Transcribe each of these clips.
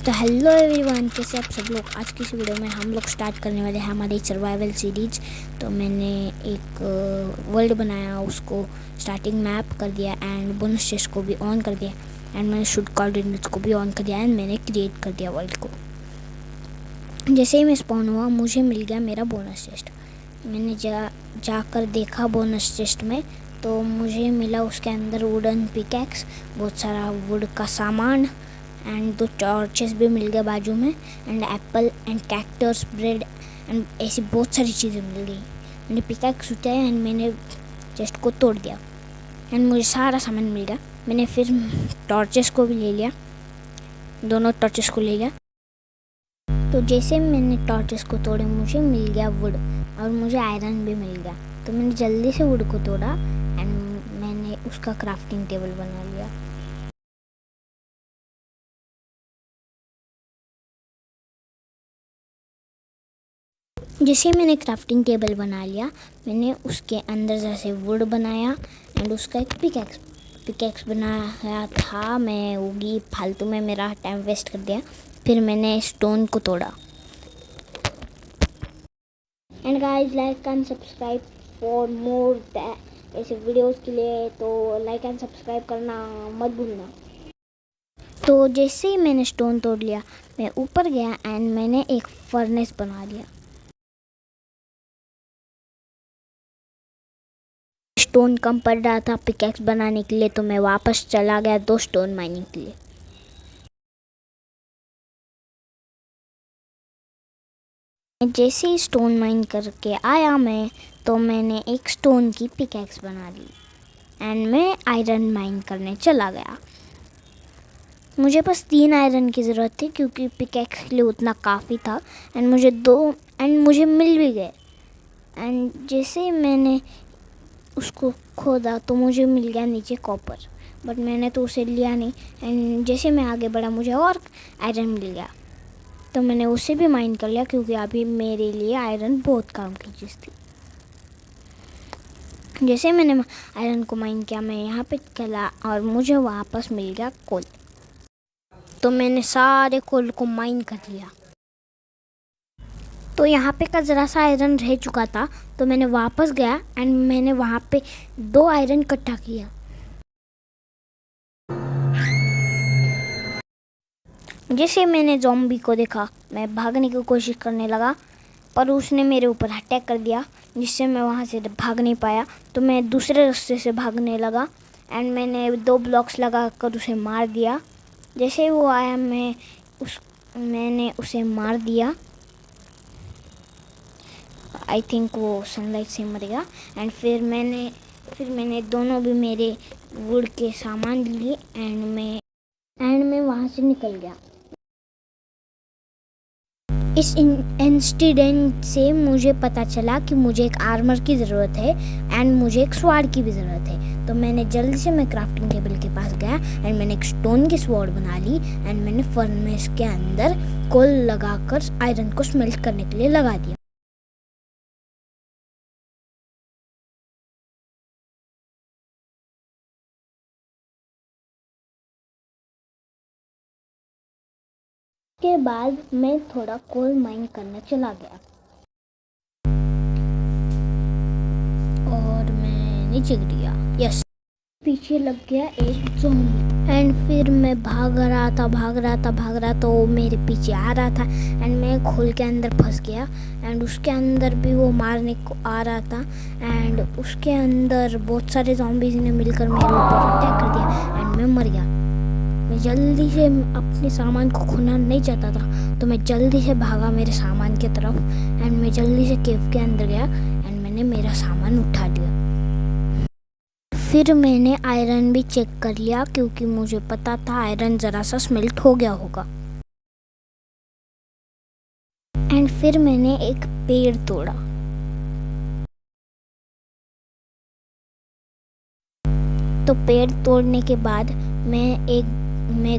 तो hello everyone, कैसे आप सब लोग। आज की इस वीडियो में हम लोग स्टार्ट करने वाले हैं हमारी सर्वाइवल सीरीज। तो मैंने एक वर्ल्ड बनाया, उसको स्टार्टिंग मैप कर दिया एंड बोनस चेस्ट को भी ऑन कर दिया एंड मैंने शूट कोऑर्डिनेट्स को भी ऑन कर दिया एंड मैंने क्रिएट कर दिया वर्ल्ड को। जैसे ही मैं स्पॉन हुआ मुझे मिल गया मेरा बोनस चेस्ट। मैंने जाकर देखा बोनस चेस्ट में, तो मुझे मिला उसके अंदर वुडन पिकैक्स, बहुत सारा वुड का सामान एंड 2 टॉर्चेस भी मिल गए बाजू में and Apple and cactus bread and ऐसी बहुत सारी चीज़ें मिल गई। मैंने पिकैक्स उठाया एंड मैंने चेस्ट को तोड़ दिया एंड मुझे सारा सामान मिल गया। मैंने फिर टॉर्चेस को भी ले लिया, दोनों टॉर्चेस को ले लिया। तो जैसे मैंने टॉर्चेस को तोड़े मुझे मिल गया वुड और मुझे आयरन भी मिल गया। तो मैंने जल्दी से वुड को तोड़ा एंड मैंने उसका क्राफ्टिंग टेबल बना लिया। जैसे मैंने क्राफ्टिंग टेबल बना लिया, मैंने उसके अंदर जैसे वुड बनाया एंड उसका एक पिकैक्स बनाया था। मैं होगी फालतू में मेरा टाइम वेस्ट कर दिया। फिर मैंने स्टोन को तोड़ा। And guys, like and subscribe for more ऐसे वीडियोस के लिए, तो लाइक एंड सब्सक्राइब करना मत भूलना। तो जैसे ही मैंने स्टोन तोड़ लिया, मैं ऊपर गया एंड मैंने एक फर्नेस बना लिया। स्टोन कम पड़ रहा था पिकैक्स बनाने के लिए, तो मैं वापस चला गया 2 स्टोन माइनिंग के लिए। जैसे ही स्टोन माइन करके आया मैं, तो मैंने एक स्टोन की पिकैक्स बना ली एंड मैं आयरन माइन करने चला गया। मुझे बस 3 आयरन की ज़रूरत थी क्योंकि पिकैक्स के लिए उतना काफ़ी था एंड मुझे 2 एंड मुझे मिल भी गए। एंड जैसे ही मैंने उसको खोदा तो मुझे मिल गया नीचे कॉपर, बट मैंने तो उसे लिया नहीं एंड जैसे मैं आगे बढ़ा मुझे और आयरन मिल गया, तो मैंने उसे भी माइन कर लिया क्योंकि अभी मेरे लिए आयरन बहुत काम की चीज़ थी। जैसे मैंने आयरन को माइन किया, मैं यहाँ पे चला और मुझे वापस मिल गया कोल। तो मैंने सारे कोल को माइन कर लिया। तो यहाँ पे का ज़रा सा आयरन रह चुका था, तो मैंने वापस गया एंड मैंने वहाँ पे 2 आयरन इकट्ठा किया। जैसे मैंने ज़ॉम्बी को देखा, मैं भागने की कोशिश करने लगा, पर उसने मेरे ऊपर अटैक कर दिया जिससे मैं वहाँ से भाग नहीं पाया। तो मैं दूसरे रास्ते से भागने लगा एंड मैंने 2 ब्लॉक्स लगा कर उसे मार दिया। जैसे ही वो आया मैंने उसे मार दिया। आई थिंक वो सनलाइट से मर गया एंड फिर मैंने दोनों भी मेरे वुड के सामान लिए एंड मैं वहाँ से निकल गया। इस इंसिडेंट से मुझे पता चला कि मुझे एक आर्मर की ज़रूरत है एंड मुझे एक स्वॉर्ड की भी ज़रूरत है। तो मैंने जल्दी से मैं क्राफ्टिंग टेबल के पास गया एंड मैंने एक स्टोन की स्वॉर्ड बना ली एंड मैंने फर्नेस के अंदर कोल लगाकर आयरन को स्मेल्ट करने के लिए लगा दिया। के बाद मैं थोड़ा कोल माइन करने चला गया और मैं नीचे गिर गया। यस, पीछे लग गया एक ज़ॉम्बी एंड फिर मैं भाग रहा था, वो मेरे पीछे आ रहा था एंड मैं खोल के अंदर फंस गया एंड उसके अंदर भी वो मारने को आ रहा था एंड उसके अंदर बहुत सारे ज़ॉम्बीज़ ने मिलकर मेरे ऊपर अटैक कर दिया एंड मैं मर गया। मैं जल्दी से अपने सामान को खोना नहीं चाहता था, तो मैं जल्दी से भागा मेरे सामान की तरफ एंड मैं जल्दी से केव के अंदर गया एंड मैंने मेरा सामान उठा लिया। फिर मैंने आयरन भी चेक कर लिया क्योंकि मुझे पता था आयरन ज़रा सा स्मेल्ट हो गया होगा। एंड फिर मैंने एक पेड़ तोड़ा। तो पेड़ तोड़ने के बाद मैं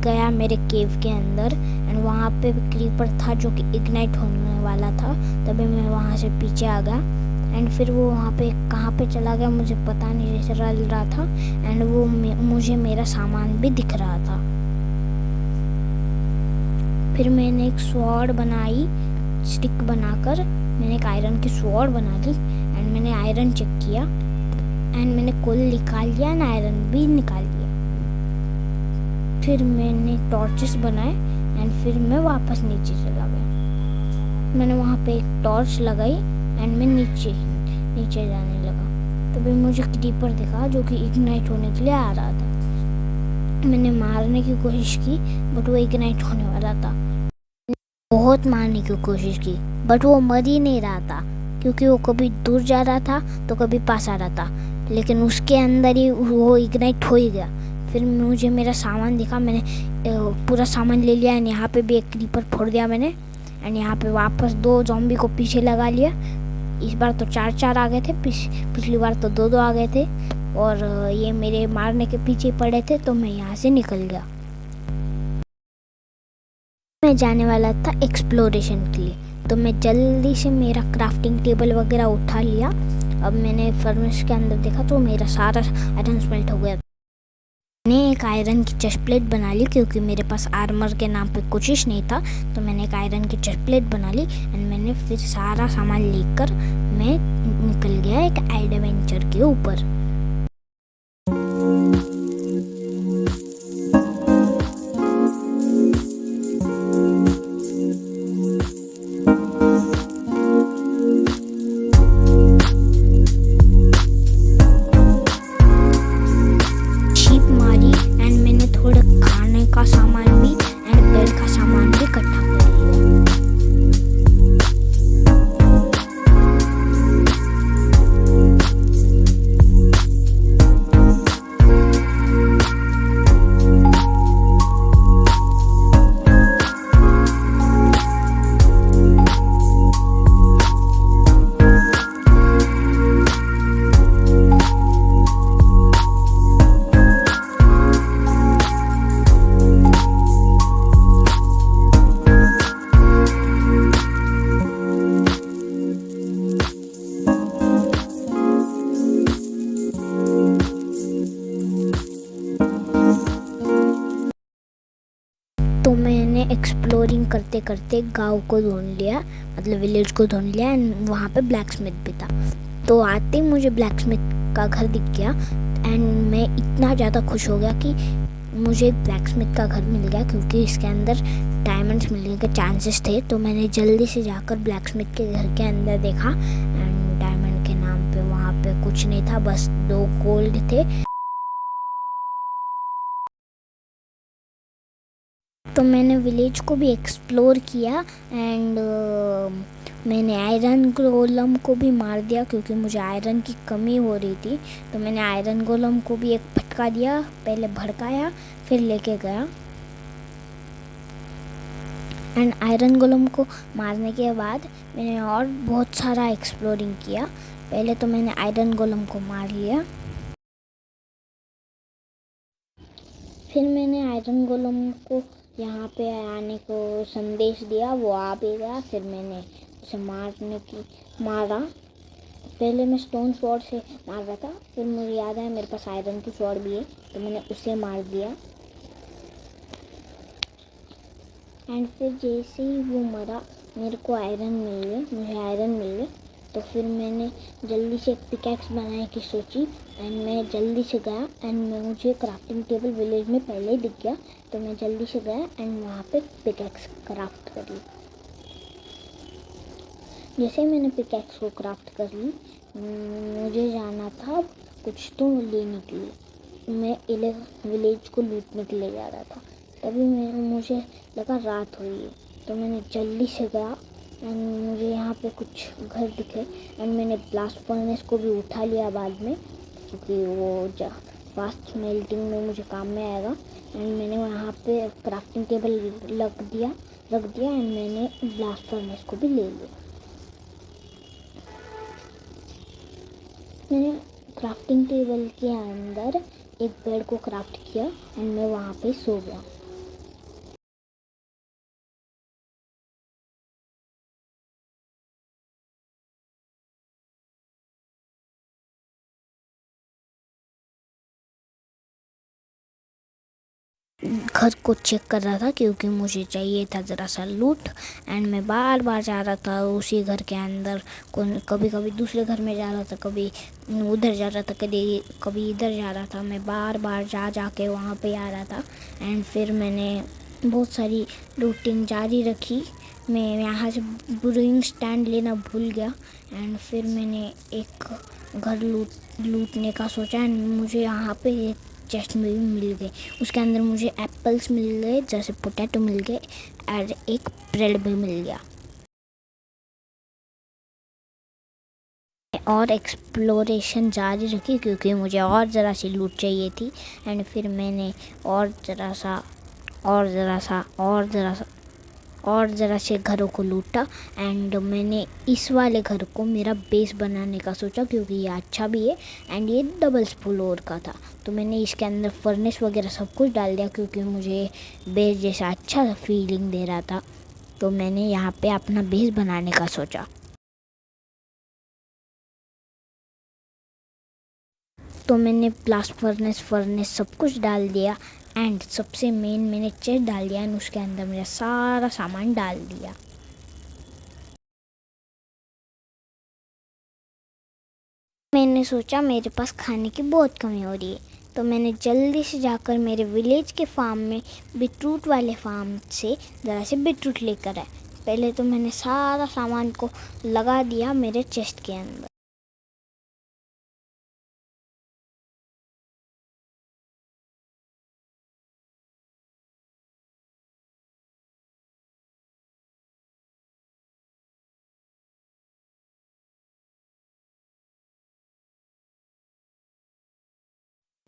गया मेरे केव के अंदर एंड वहाँ पे क्रीपर था जो कि इग्नाइट होने वाला था। तभी मैं वहाँ से पीछे आ गया एंड फिर वो वहाँ पे कहाँ पे चला गया मुझे पता नहीं चल रहा था एंड वो मुझे मेरा सामान भी दिख रहा था। फिर मैंने एक स्वॉर्ड बनाई, स्टिक बनाकर मैंने एक आयरन की स्वॉर्ड बना ली एंड मैंने आयरन चेक किया एंड मैंने कोल निकाल लिया एंड आयरन भी निकाल लिया। फिर मैंने टॉर्चेस बनाए एंड फिर मैं वापस नीचे चला गया। मैंने वहाँ पे एक टॉर्च लगाई एंड मैं नीचे जाने लगा। तभी मुझे क्रीपर दिखा जो कि इग्नाइट होने के लिए आ रहा था। मैंने मारने की कोशिश की बट वो इग्नाइट होने वाला था। बहुत मारने की कोशिश की बट वो मर ही नहीं रहा था, क्योंकि वो कभी दूर जा रहा था तो कभी पास आ रहा था, लेकिन उसके अंदर ही वो इग्नाइट हो ही गया। फिर मुझे मेरा सामान दिखा, मैंने पूरा सामान ले लिया एंड यहाँ पे भी एक क्रीपर फोड़ दिया मैंने एंड यहाँ पे वापस 2 ज़ॉम्बी को पीछे लगा लिया। इस बार तो 4 आ गए थे, पिछली बार तो 2 आ गए थे और ये मेरे मारने के पीछे पड़े थे, तो मैं यहाँ से निकल गया। मैं जाने वाला था एक्सप्लोरेशन के लिए, तो मैं जल्दी से मेरा क्राफ्टिंग टेबल वगैरह उठा लिया। अब मैंने फर्नेस के अंदर देखा तो मेरा सारा आयरन स्मेल्ट हो गया। मैंने एक आयरन की चेस्ट प्लेट बना ली, क्योंकि मेरे पास आर्मर के नाम पे कुछ नहीं था, तो मैंने एक आयरन की चेस्ट प्लेट बना ली एंड मैंने फिर सारा सामान लेकर मैं निकल गया एक एडवेंचर के ऊपर। का सामान भी एंड बेड का सामान भी इकट्ठा कर लिया। तो मैंने एक्सप्लोरिंग करते करते गांव को ढूंढ लिया, मतलब विलेज को ढूंढ लिया एंड वहाँ पे ब्लैकस्मिथ भी था। तो आते ही मुझे ब्लैकस्मिथ का घर दिख गया एंड मैं इतना ज़्यादा खुश हो गया कि मुझे ब्लैकस्मिथ का घर मिल गया, क्योंकि इसके अंदर डायमंड्स मिलने के चांसेस थे। तो मैंने जल्दी से जाकर ब्लैकस्मिथ के घर के अंदर देखा एंड डायमंड के नाम पे वहाँ पे कुछ नहीं था, बस 2 गोल्ड थे। तो मैंने विलेज को भी एक्सप्लोर किया एंड मैंने आयरन गोलम को भी मार दिया, क्योंकि मुझे आयरन की कमी हो रही थी। तो मैंने आयरन गोलम को भी एक फटका दिया, पहले भड़काया फिर लेके गया। एंड आयरन गोलम को मारने के बाद मैंने और बहुत सारा एक्सप्लोरिंग किया। पहले तो मैंने आयरन गोलम को मार लिया, फिर मैंने आयरन गोलम को यहाँ पे आने को संदेश दिया, वो आ भी गया। फिर मैंने उसे मारा। पहले मैं स्टोन स्वॉर्ड से मार रहा था, फिर मुझे याद आया मेरे पास आयरन की स्वॉर्ड भी है, तो मैंने उसे मार दिया। एंड फिर जैसे ही वो मरा मेरे को मुझे आयरन मिल गए। तो फिर मैंने जल्दी से एक पिकैक्स बनाने की सोची एंड मैं जल्दी से गया एंड मुझे क्राफ्टिंग टेबल विलेज में पहले ही दिख गया। तो मैं जल्दी से गया एंड वहाँ पे पिकैक्स क्राफ्ट कर ली। जैसे मैंने पिकैक्स को क्राफ्ट कर ली, मुझे जाना था कुछ तो लेने के लिए। मैं विलेज को लूटने के लिए जा रहा था, तभी मुझे लगा रात हुई है। तो मैंने जल्दी से गया एंड मुझे यहाँ पे कुछ घर दिखे एंड मैंने ब्लास्ट फर्नेस को भी उठा लिया बाद में, क्योंकि वो फास्ट मेल्टिंग में मुझे काम में आएगा। एंड मैंने वहाँ पे क्राफ्टिंग टेबल रख दिया एंड मैंने ब्लास्ट फर्नेस को भी ले लिया। मैंने क्राफ्टिंग टेबल के अंदर एक बेड को क्राफ्ट किया एंड मैं वहाँ पे सो गया। घर को चेक कर रहा था क्योंकि मुझे चाहिए था ज़रा सा लूट। एंड मैं बार बार जा रहा था उसी घर के अंदर। कभी कभी दूसरे घर में जा रहा था, कभी उधर जा रहा था, कभी इधर जा रहा था। मैं बार बार जा के वहाँ पे आ रहा था। एंड फिर मैंने बहुत सारी लूटिंग जारी रखी। मैं यहाँ से ब्रूइंग स्टैंड लेना भूल गया। एंड फिर मैंने एक घर लूटने का सोचा। एंड मुझे यहाँ पे एक चेस्ट में भी मिल गए। उसके अंदर मुझे एप्पल्स मिल गए, जैसे पोटैटो मिल गए, और एक ब्रेड भी मिल गया। और एक्सप्लोरेशन जारी रखी क्योंकि मुझे और ज़रा सी लूट चाहिए थी। एंड फिर मैंने और ज़रा से घरों को लूटा। एंड मैंने इस वाले घर को मेरा बेस बनाने का सोचा क्योंकि ये अच्छा भी है। एंड ये डबल फ्लोर का था, तो मैंने इसके अंदर फर्नेस वगैरह सब कुछ डाल दिया क्योंकि मुझे बेस जैसा अच्छा फीलिंग दे रहा था। तो मैंने यहाँ पे अपना बेस बनाने का सोचा। तो मैंने ब्लास्ट फर्नेस सब कुछ डाल दिया। एंड सबसे मेन मैंने चेस्ट डाल दिया। एंड उसके अंदर मेरा सारा सामान डाल दिया। मैंने सोचा मेरे पास खाने की बहुत कमी हो रही है, तो मैंने जल्दी से जाकर मेरे विलेज के फार्म में बीटरूट वाले फार्म से ज़रा से बीटरूट लेकर आए। पहले तो मैंने सारा सामान को लगा दिया मेरे चेस्ट के अंदर।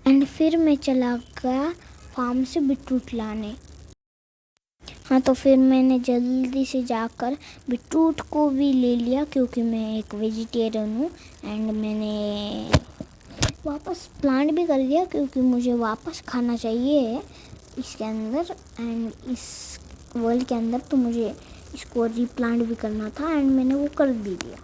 एंड फिर मैं चला गया फार्म से बीटरूट लाने। हाँ, तो फिर मैंने जल्दी से जाकर बीटरूट को भी ले लिया क्योंकि मैं एक वेजिटेरियन हूँ। एंड मैंने वापस प्लांट भी कर दिया क्योंकि मुझे वापस खाना चाहिए इसके अंदर एंड इस वर्ल्ड के अंदर। तो मुझे इसको रीप्लांट भी करना था एंड मैंने वो कर भी दिया।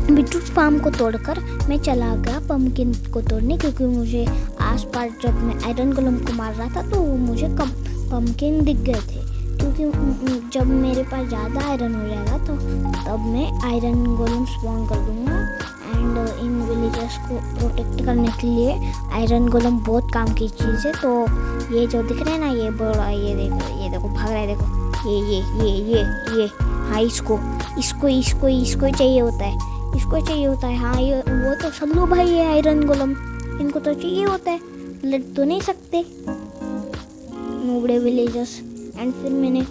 बीटरूट फार्म को तोड़कर मैं चला गया पम्पकिन को तोड़ने क्योंकि मुझे आसपास जब मैं आयरन गोलम को मार रहा था तो मुझे कम पम्पकिन दिख गए थे। क्योंकि जब मेरे पास ज़्यादा आयरन हो जाएगा तो तब मैं आयरन गोलम स्पॉन कर दूँगा। एंड इन विलेजर्स को प्रोटेक्ट करने के लिए आयरन गोलम बहुत काम की चीज़ है। तो ये जो दिख रहे हैं ना, ये बड़ा, ये देखो भाग रहा है, देखो ये हाँ, इसको चाहिए होता है, इसको चाहिए होता है। हाँ, ये वो तो सल्लू भाई है आयरन गोलम, इनको तो चाहिए होता है, लड़ तो नहीं सकते नूबड़े विलेजर्स। एंड फिर मैंने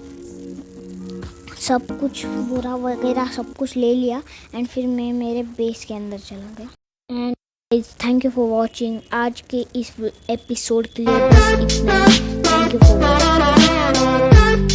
सब कुछ बोरा वगैरह सब कुछ ले लिया। एंड फिर मैं मेरे बेस के अंदर चला गया। And thank you for watching. आज के इस एपिसोड के लिए बस इतना। Thank you for watching.